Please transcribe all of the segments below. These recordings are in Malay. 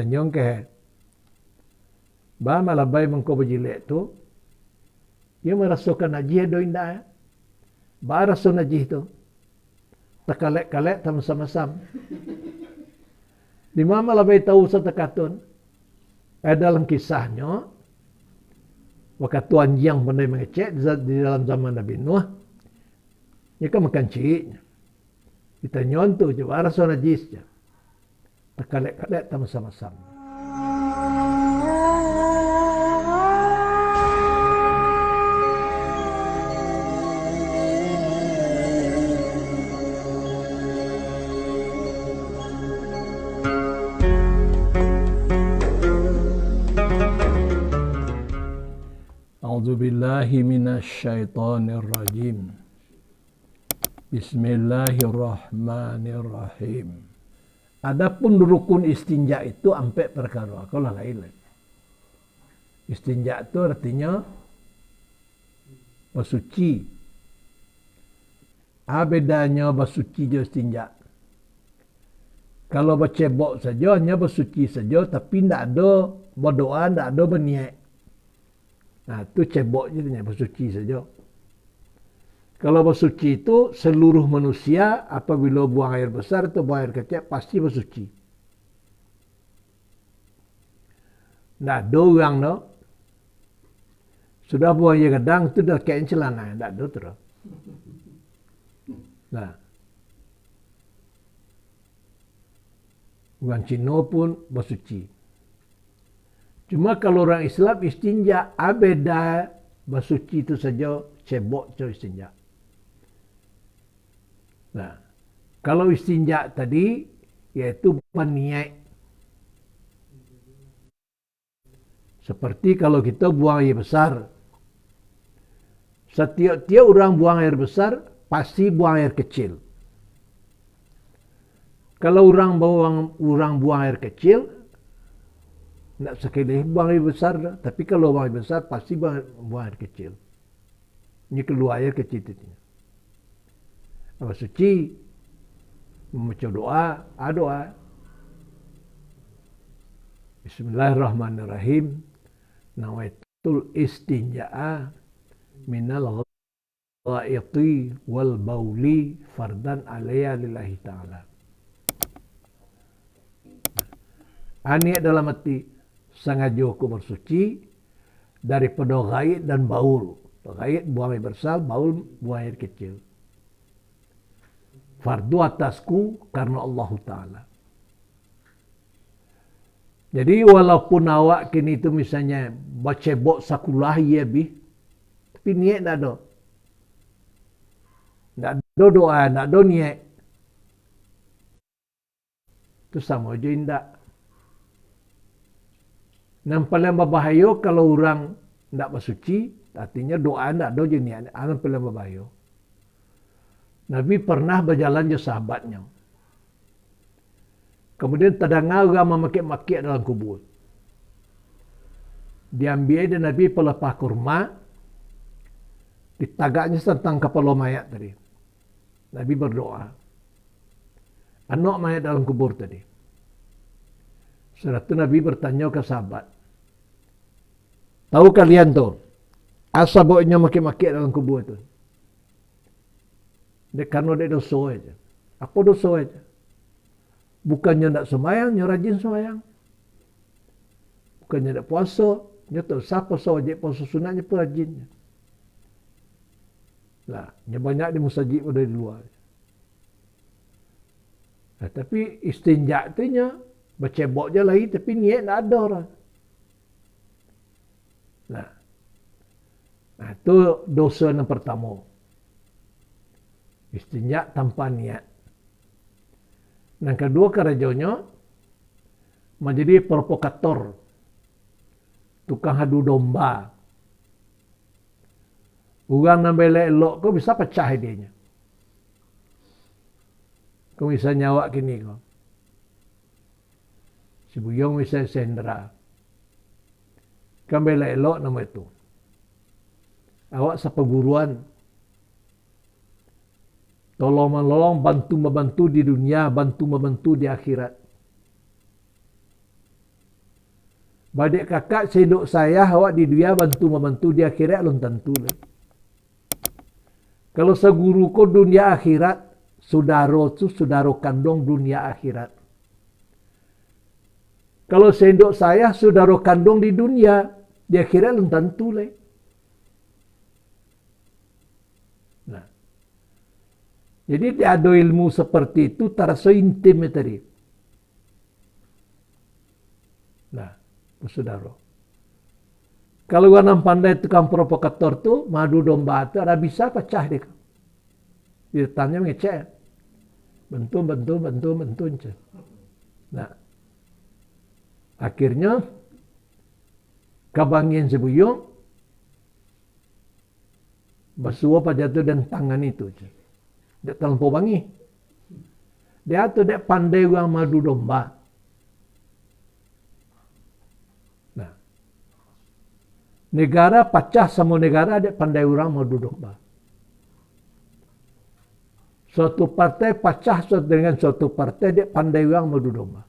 Ditanyong ke, ba malabay mengko bejilek tu, ia merasakan najis do indah. Ba rasa najis tu, takalek-kalek tam sama-sama. Di mana malabay tahu satakatun, dalam kisahnya, waktu Tuan Yang pandai mengecek di dalam zaman Nabi Nuh, dia kan makan ciknya. Kita nyontoh je, rasa najis je. Takalek-kalek tam sama-sama. A'udzu billahi minasyaitonir rajim. Bismillahirrahmanirrahim. Adapun rukun istinja itu ampe perkara kalau lain. Istinja itu artinya bersuci. Bedanya bersuci je istinja. Kalau bercebok saja hanya bersuci saja tapi tidak ada berdoa, tidak ada berniat. Nah, itu cebok je dia bersuci saja. Kalau bersuci itu seluruh manusia apabila buang air besar atau buang air kecil pasti bersuci. Tidak ada orang no. Sudah buang air gedang itu dah kain celana. Tidak ada terus. Nah. Orang Cina pun bersuci. Cuma kalau orang Islam istinja, beda bersuci itu saja, cebok itu istinja. Nah, kalau istinja tadi, yaitu berniat. Seperti kalau kita buang air besar. Setiap orang buang air besar, pasti buang air kecil. Kalau orang buang air kecil, tidak sekali buang air besar, tapi kalau buang air besar pasti buang air kecil. Ini keluar air kecil itu. Apa suci, membaca doa, doa. Bismillahirrahmanirrahim. Nawaitul istinja'a minal ghaiti wal bauli fardan alaiya lillahi ta'ala. Niat dalam hati, sengaja aku bersuci daripada ghaid dan baul. Ghaid buang air besar, baul buang air kecil. Fardu atasku karena Allah Ta'ala. Jadi walaupun awak kini itu misalnya bercebok sakulah ya bi, tapi niat tak ada. Tak ada doa, tak ada niat. Itu sama aja indah. Yang paling berbahaya kalau orang tidak bersuci, artinya doa tidak ada je niat. Yang paling berbahaya. Nabi pernah berjalan je sahabatnya. Kemudian terdengar orang memakik-makik dalam kubur. Diambil dan Nabi pelepah kurma, ditagaknya tentang kepala mayat tadi. Nabi berdoa. Anak mayat dalam kubur tadi. Setelah itu Nabi bertanya ke sahabat. Tahu kalian tu, asal baunya makik-makik dalam kubur itu? Karena dia dosa saja. Apa dosa saja? Bukannya tak semayang, dia rajin semayang. Bukannya tak puasa, dia tak usah puasa wajib, puasa sunatnya pun rajinnya. Nah, dia banyak di masjid pada di luar. Nah, tapi istinja tu nya bercebok je lagi, tapi niat tak ada orang. Nah, itu dosa yang pertama. Istinja tanpa niat. Yang kedua kerajanya menjadi provokator, tukang adu domba. Orang nak elok kau bisa pecah idenya. Kau bisa nyawa kini kau. Si Buyong bisa sendera. Kau bela elok nama itu. Awak sepeguruan. Tolong-menolong, bantu-membantu di dunia, bantu-membantu di akhirat. Badek kakak sedok saya awak di dia bantu-membantu di akhirat belum tentu lah. Kalau seguru ko dunia akhirat, saudara tu saudara kandung dunia akhirat. Kalau sendok saya saudara kandung di dunia, di akhirat belum tentu lah. Nah, jadi ada ilmu seperti itu terasa intim tadi. Nah, saudara. Kalau orang pandai tukang provokator tu, madu domba tu ada bisa pecah dia. Dia tanya ngecek. Bentu. Nah, akhirnya kabangin sebuyung basuh pada tu dan tangan itu. Dia terlampau bangi. Dia tu dia pandai orang madu domba. Negara pecah sama negara ada pandai orang mau duduk bah. Suatu partai pecah dengan suatu partai dia pandai orang mau duduk bah.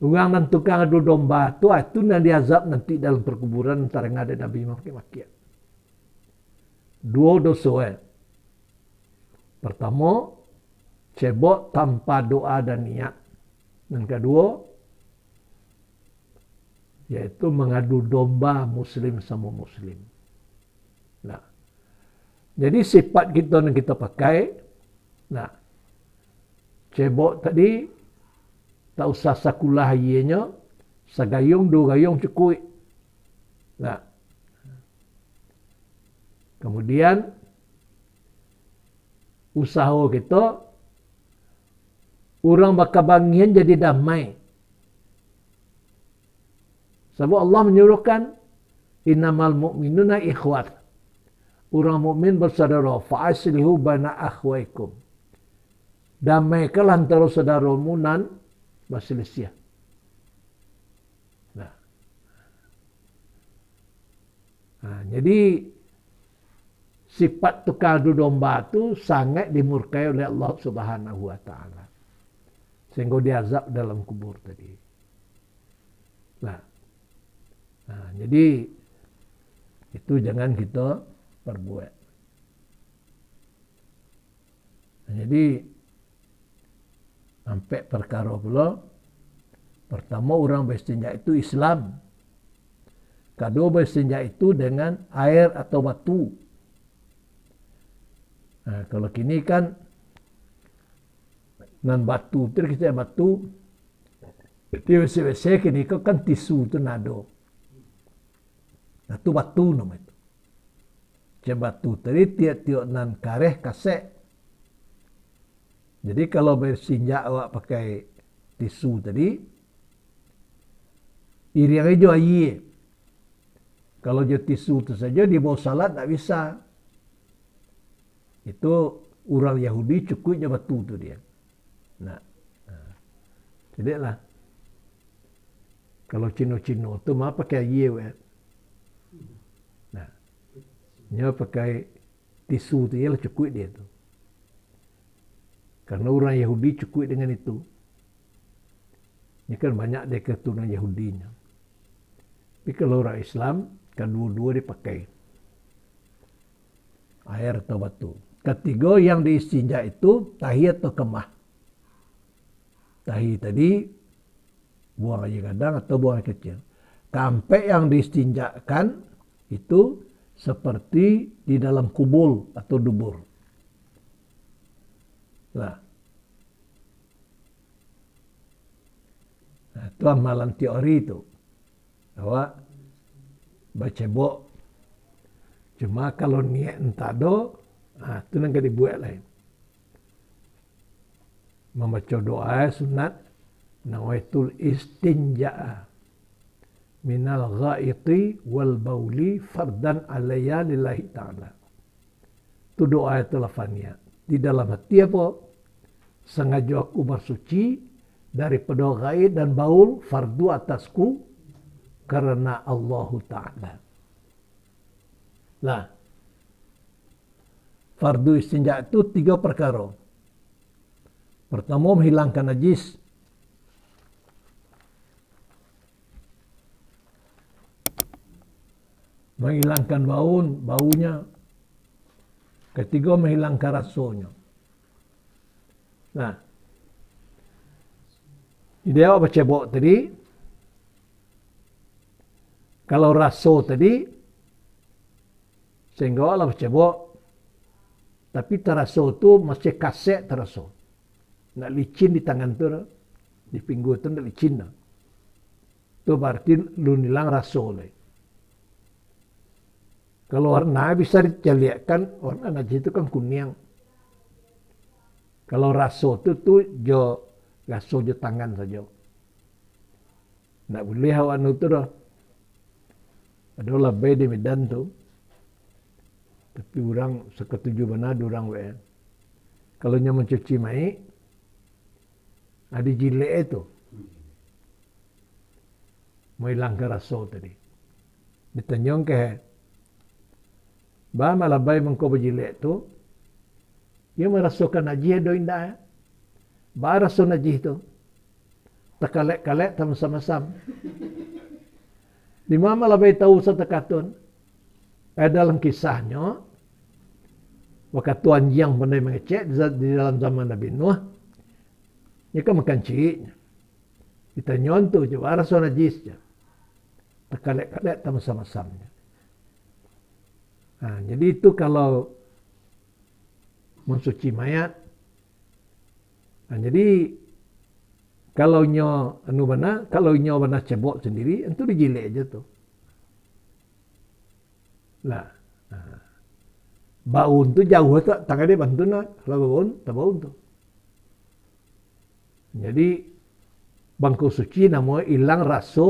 Orang dan tukang adu domba itu yang diazab nanti dalam perkuburan antara yang ada Nabi maki-maki. Dua dosa. Pertama, cebok tanpa doa dan niat. Dan kedua, yaitu mengadu domba muslim sama muslim. Nah, jadi sifat kita yang kita pakai, nah, cebok tadi, tak usah sakulah ianya, sagayung, dua gayung cukup. Nah, kemudian, usaha kita, orang bakal bangian jadi damai. Sebab Allah menyuruhkan innamal mu'minuna ikhwat. Orang mukmin bersaudara, fa'aslihu baina akhwaikum. Damaikanlah antara saudaramu nan berselisih. Nah. Jadi sifat tukang adu domba itu sangat dimurkai oleh Allah Subhanahu wa taala. Sehingga diazab dalam kubur tadi. Nah, jadi itu jangan kita perbuat. Nah, jadi sampai perkara pula pertama orang beristinja itu Islam. Kedua beristinja itu dengan air atau batu. Nah, kalau kini kan dengan batu, terus kita batu di WC kini kan tisu tu nado. Nah, itu batu nama itu. Batu tadi tiap-tiap nan kareh kasek. Jadi kalau bersinjak awak pakai tisu tadi, iriang aja air. Kalau dia tisu itu saja di bawah salat tak bisa. Itu orang Yahudi cukupnya batu tu dia. Nah, jadi lah. Kalau Cino-Cino tu mah pakai air. Dia pakai tisu tu ialah cukup dia tu. Karena orang Yahudi cukup dengan itu. Ini kan banyak dia keturunan Yahudinya. Tapi kalau orang Islam, kan dua-dua dipakai. Air atau batu. Ketiga yang diistinja itu tahi atau kemah. Tahi tadi buang air kadang atau buang air kecil. Sampai yang diistinjakan itu seperti di dalam kubul atau dubur. Nah, itu amalan teori itu. Bahwa bacebok. Cuma kalau niat entah do, itu nanti dibuat lain. Membaca doa sunat, nawaitul istinja'a minal ghaiti wal bauli fardan alayya lillahi ta'ala. Itu doa itu lafanya. Di dalam hati apa? Sengaja aku bersuci daripada ghaid dan baul fardu atasku karena Allah Ta'ala. Nah, fardu istinja itu 3 perkara. Pertama, menghilangkan najis. menghilangkan baunya. Ketiga, menghilangkan rasanya. Nah, dia apa cebok tadi? Kalau rasa tadi, sehingga Allah cebok, tapi terasa tu masih kasek terasa. Nak licin di tangan tu, di pinggul tu nak licin. Itu berarti lu hilang rasa lagi. Kalau warna bisa diceliakkan, warna najis itu kan kuning. Kalau rasa tu jo rasa jo tangan saja. Nak boleh hawan itu dah. Ada lebih di Medan tu. Tapi orang seketujuh benar orang we. Kalau nya mencuci mai, ada jilek itu. Menghilangkan rasa tadi. Ditanyong ke, bah malabai mengko berjilek tu, ia merasakan najis do indah. Bah rasa najis tu. Takalek-kalek sama-sama. Di mana malabai tahu setekatun. Dalam kisahnya, waktu Tuan Yang pandai mengecek di dalam zaman Nabi Nuh, dia kan makan cik. Kita nyontoh je, rasa najis je. Takalek-kalek sama-sama. Nah, jadi itu kalau mensuci mayat. Nah, jadi kalau nyo kalau nyo benar cebok sendiri, itu dijilek aja tuh. Lah, baun tu jauh tu, tangan dia bantu nak. Kalau baun, tak baun tu. Jadi bangku suci namanya hilang rasa,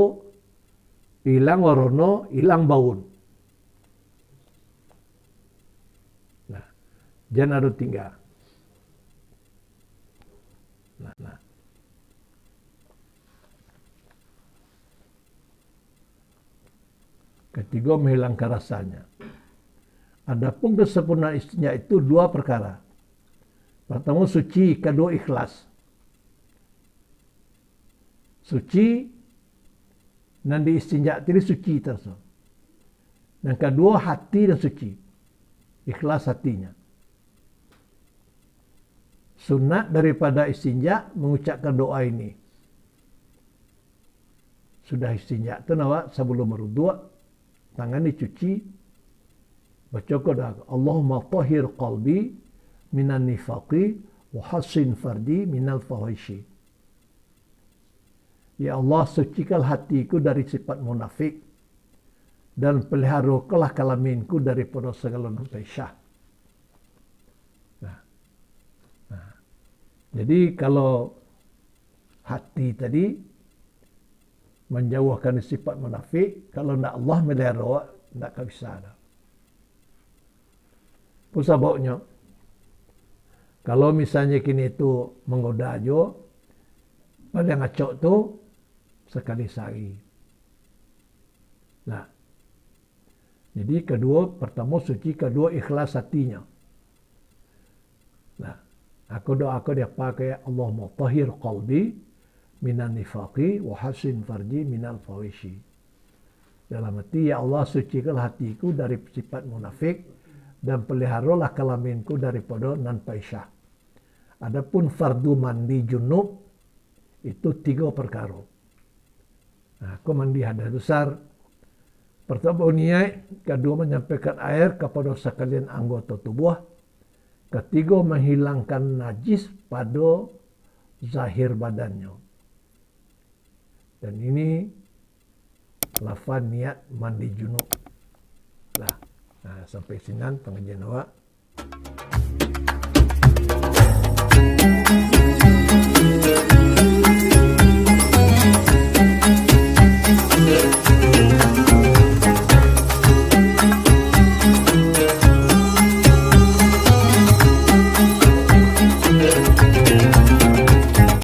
hilang warna, hilang baun. Nah, jangan ada tinggal. Nah. Ketiga, menghilangkan rasanya. Adapun kesempurnaan istinja itu dua perkara. Pertama suci, kedua ikhlas. Suci dan di istinja itu suci terus. Dan kedua hati dan suci. Ikhlas hatinya. Sunat daripada istinja mengucapkan doa ini. Sudah istinja itu nawak sebelum berwudu, tangan dicuci, baca doa, Allahumma tahhir qalbi minan nifaqi wa hassin fardi minal fahishi. Ya Allah, sucikan hatiku dari sifat munafik dan peliharakanlah kalaminku daripada segala nafaisyah. Nah, jadi kalau hati tadi menjauhkan sifat munafik, kalau nak Allah melihara, tak bisa. Pusaboknya, kalau misalnya kini itu menggoda aja, pada ngacok tu sekali sehari. Nah, jadi pertama suci, kedua ikhlas hatinya. Nah, aku doa dia pakai Allahumma tahhir qalbi minan nifaqi wa hasin farji minal fawishi. Dalam arti, ya Allah, sucikan hatiku dari sifat munafik dan peliharalah kalaminku daripada nan paisyah. Adapun fardu mandi junub itu 3 perkara. Nah, aku mandi hadas besar. Pertama niat, kedua menyampaikan air kepada sekalian anggota tubuh. Ketiga menghilangkan najis pada zahir badannya. Dan ini lafaz niat mandi junub. Nah, sampai sini pengajian awak.